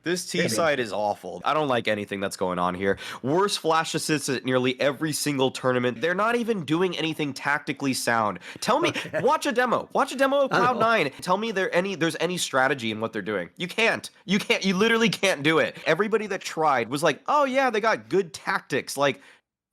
This T side is awful. I don't like anything that's going on here. Worst flash assists at nearly every single tournament. They're not even doing anything tactically sound. Tell me, watch a demo. Watch a demo of Cloud9. Tell me there's any strategy in what they're doing. You can't. You literally can't do it. Everybody that tried was like, oh yeah, they got good tactics. Like,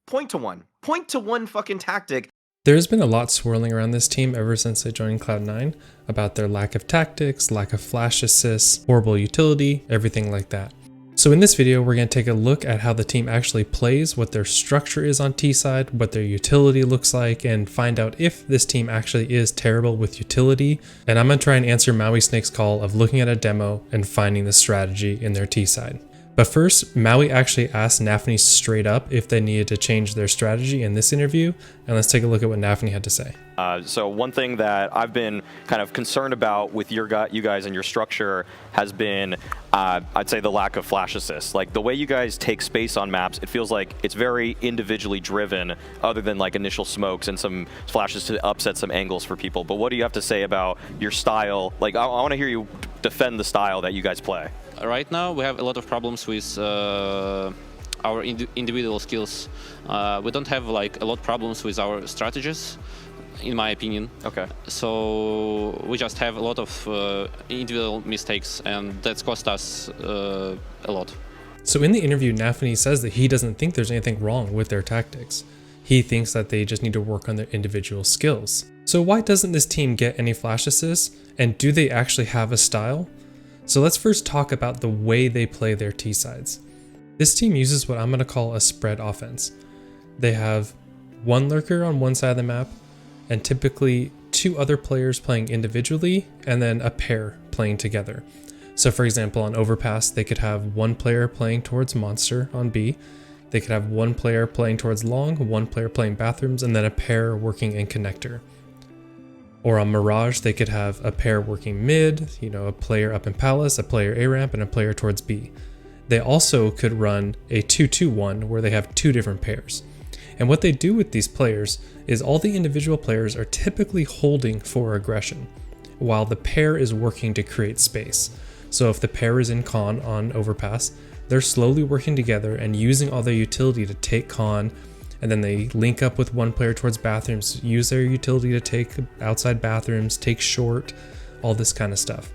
point to one. Point to one fucking tactic. There's been a lot swirling around this team ever since they joined Cloud9 about their lack of tactics, lack of flash assists, horrible utility, everything like that. So in this video, we're going to take a look at how the team actually plays, what their structure is on T side, what their utility looks like, and find out if this team actually is terrible with utility. And I'm going to try and answer Maui Snake's call of looking at a demo and finding the strategy in their T side. But first, Maui actually asked Nafany straight up if they needed to change their strategy in this interview, and let's take a look at what Nafany had to say. So one thing that I've been kind of concerned about with you guys and your structure has been, I'd say, the lack of flash assists. Like the way you guys take space on maps, it feels like it's very individually driven, other than like initial smokes and some flashes to upset some angles for people. But what do you have to say about your style? Like I want to hear you defend the style that you guys play. Right now we have a lot of problems with our individual skills. We don't have like a lot of problems with our strategies, in my opinion. Okay. So we just have a lot of individual mistakes, and that's cost us a lot. So in the interview, Nafany says that he doesn't think there's anything wrong with their tactics. He thinks that they just need to work on their individual skills. So why doesn't this team get any flash assists, and do they actually have a style? So let's first talk about the way they play their T sides. This team uses what I'm going to call a spread offense. They have one lurker on one side of the map, and typically two other players playing individually, and then a pair playing together. So for example, on Overpass, they could have one player playing towards Monster on B, they could have one player playing towards Long, one player playing Bathrooms, and then a pair working in Connector. Or on Mirage, they could have a pair working mid, a player up in Palace, a player A ramp, and a player towards B. They also could run a 2-2-1 where they have two different pairs. And what they do with these players is all the individual players are typically holding for aggression, while the pair is working to create space. So if the pair is in Con on Overpass, they're slowly working together and using all their utility to take Con, and then they link up with one player towards Bathrooms, use their utility to take outside Bathrooms, take short, all this kind of stuff.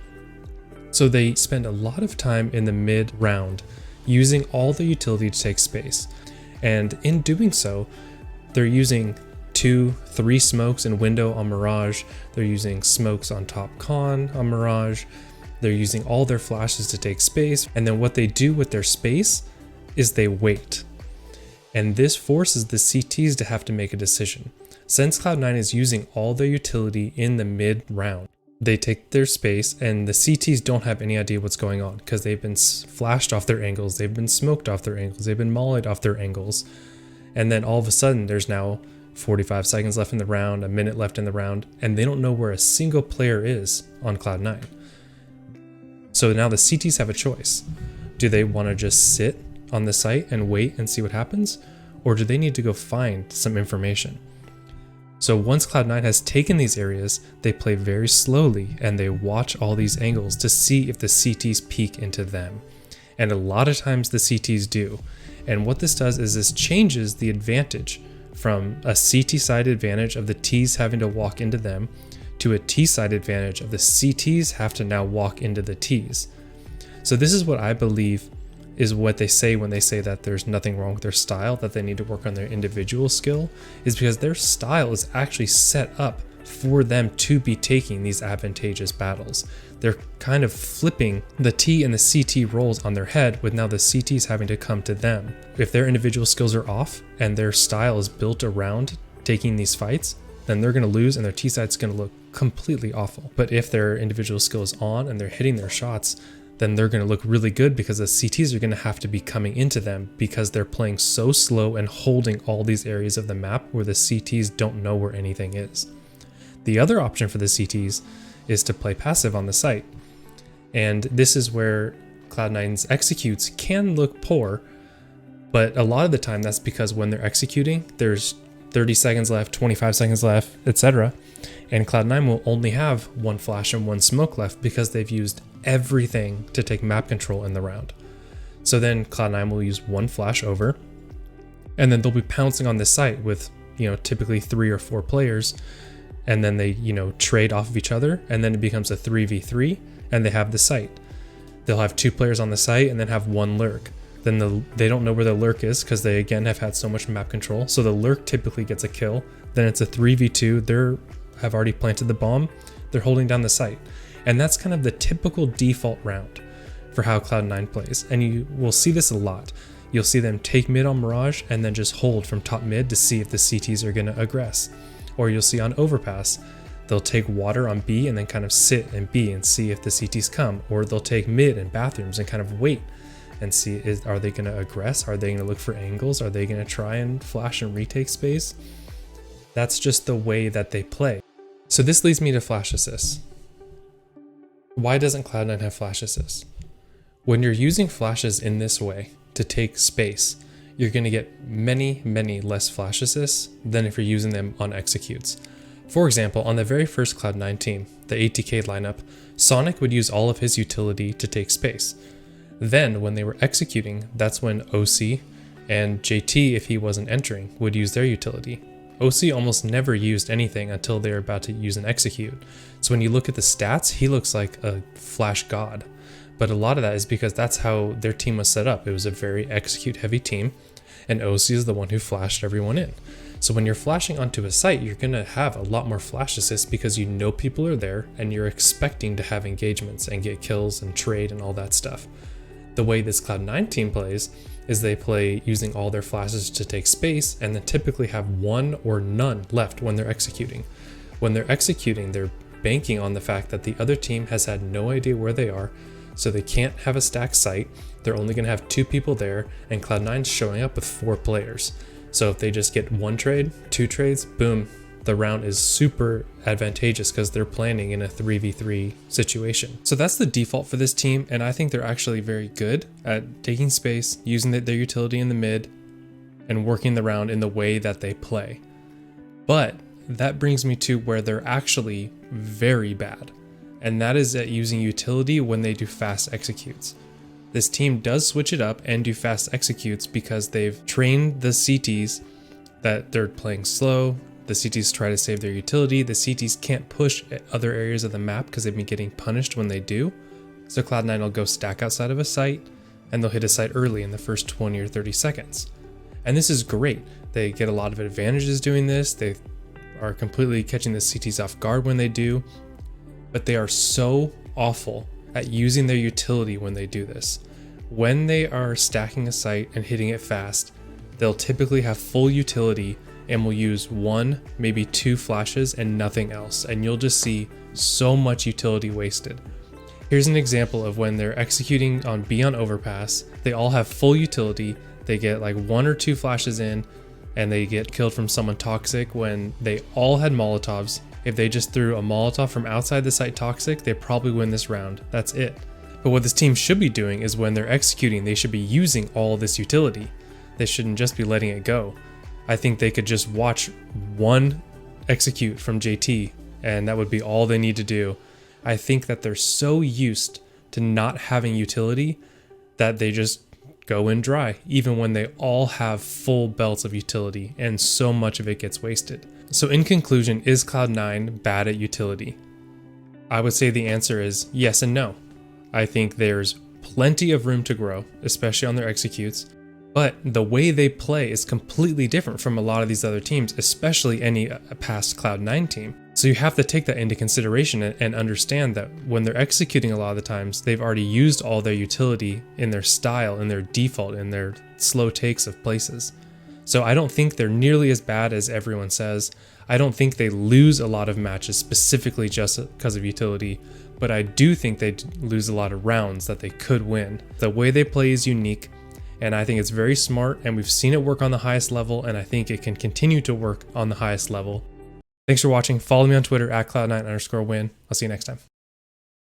So they spend a lot of time in the mid round using all the utility to take space. And in doing so, they're using 2-3 smokes in window on Mirage, they're using smokes on top Con on Mirage, they're using all their flashes to take space, and then what they do with their space is they wait. And this forces the CTs to have to make a decision. Since Cloud9 is using all their utility in the mid round, they take their space and the CTs don't have any idea what's going on because they've been flashed off their angles, they've been smoked off their angles, they've been mollied off their angles. And then all of a sudden there's now 45 seconds left in the round, a minute left in the round, and they don't know where a single player is on Cloud9. So now the CTs have a choice. Do they want to just sit on the site and wait and see what happens, or do they need to go find some information? So once Cloud9 has taken these areas, they play very slowly and they watch all these angles to see if the CTs peek into them. And a lot of times the CTs do. And what this does is this changes the advantage from a CT side advantage of the Ts having to walk into them to a T side advantage of the CTs have to now walk into the Ts. So this is what I believe is what they say when they say that there's nothing wrong with their style, that they need to work on their individual skill, is because their style is actually set up for them to be taking these advantageous battles. They're kind of flipping the T and the CT roles on their head, with now the CTs having to come to them. If their individual skills are off and their style is built around taking these fights, then they're going to lose and their T side's going to look completely awful. But if their individual skill is on and they're hitting their shots, then they're going to look really good because the CTs are going to have to be coming into them because they're playing so slow and holding all these areas of the map where the CTs don't know where anything is. The other option for the CTs is to play passive on the site. And this is where Cloud9's executes can look poor, but a lot of the time that's because when they're executing, there's 30 seconds left, 25 seconds left, etc. And Cloud9 will only have one flash and one smoke left because they've used everything to take map control in the round. So then Cloud9 will use one flash over, and then they'll be pouncing on this site with, typically 3 or 4 players, and then they, trade off of each other, and then it becomes a 3v3, and they have the site. They'll have 2 players on the site and then have 1 lurk. Then they don't know where the lurk is because they again have had so much map control. So the lurk typically gets a kill. Then it's a 3v2. They have already planted the bomb. They're holding down the site. And that's kind of the typical default round for how Cloud9 plays. And you will see this a lot. You'll see them take mid on Mirage and then just hold from top mid to see if the CTs are going to aggress. Or you'll see on Overpass, they'll take water on B and then kind of sit in B and see if the CTs come. Or they'll take mid and bathrooms and kind of wait and see, are they going to aggress? Are they going to look for angles? Are they going to try and flash and retake space? That's just the way that they play. So this leads me to flash assists. Why doesn't Cloud9 have flash assists? When you're using flashes in this way to take space, you're going to get many, many less flash assists than if you're using them on executes. For example, on the very first Cloud9 team, the ATK lineup, Sonic would use all of his utility to take space. Then when they were executing, that's when OC and JT, if he wasn't entering, would use their utility. OC almost never used anything until they were about to use an execute. So when you look at the stats, he looks like a flash god. But a lot of that is because that's how their team was set up. It was a very execute heavy team, and OC is the one who flashed everyone in. So when you're flashing onto a site, you're going to have a lot more flash assists because you know people are there and you're expecting to have engagements and get kills and trade and all that stuff. The way this Cloud9 team plays is they play using all their flashes to take space and then typically have 1 or none left when they're executing. When they're executing, they're banking on the fact that the other team has had no idea where they are, so they can't have a stacked site. They're only going to have 2 people there, and Cloud9's showing up with 4 players. So if they just get 1 trade, 2 trades, boom, the round is super advantageous because they're planning in a 3v3 situation. So that's the default for this team, and I think they're actually very good at taking space, using their utility in the mid, and working the round in the way that they play. But that brings me to where they're actually very bad, and that is at using utility when they do fast executes. This team does switch it up and do fast executes because they've trained the CTs that they're playing slow. The CTs try to save their utility. The CTs can't push at other areas of the map because they've been getting punished when they do. So Cloud9 will go stack outside of a site and they'll hit a site early in the first 20 or 30 seconds. And this is great. They get a lot of advantages doing this. They are completely catching the CTs off guard when they do, but they are so awful at using their utility when they do this. When they are stacking a site and hitting it fast, they'll typically have full utility and will use 1, maybe 2 flashes and nothing else, and you'll just see so much utility wasted. Here's an example of when they're executing on B on Overpass. They all have full utility. They get like 1 or 2 flashes in, and they get killed from someone toxic when they all had Molotovs. If they just threw a Molotov from outside the site toxic, they probably win this round. That's it. But what this team should be doing is when they're executing, they should be using all this utility. They shouldn't just be letting it go. I think they could just watch 1 execute from JT, and that would be all they need to do. I think that they're so used to not having utility that they just go in dry, even when they all have full belts of utility, and so much of it gets wasted. So in conclusion, is Cloud9 bad at utility? I would say the answer is yes and no. I think there's plenty of room to grow, especially on their executes. But the way they play is completely different from a lot of these other teams, especially any past Cloud9 team. So you have to take that into consideration and understand that when they're executing a lot of the times, they've already used all their utility in their style, in their default, in their slow takes of places. So I don't think they're nearly as bad as everyone says. I don't think they lose a lot of matches specifically just because of utility, but I do think they lose a lot of rounds that they could win. The way they play is unique, and I think it's very smart, and we've seen it work on the highest level, and I think it can continue to work on the highest level. Thanks for watching. Follow me on Twitter at Cloud9_win. I'll see you next time.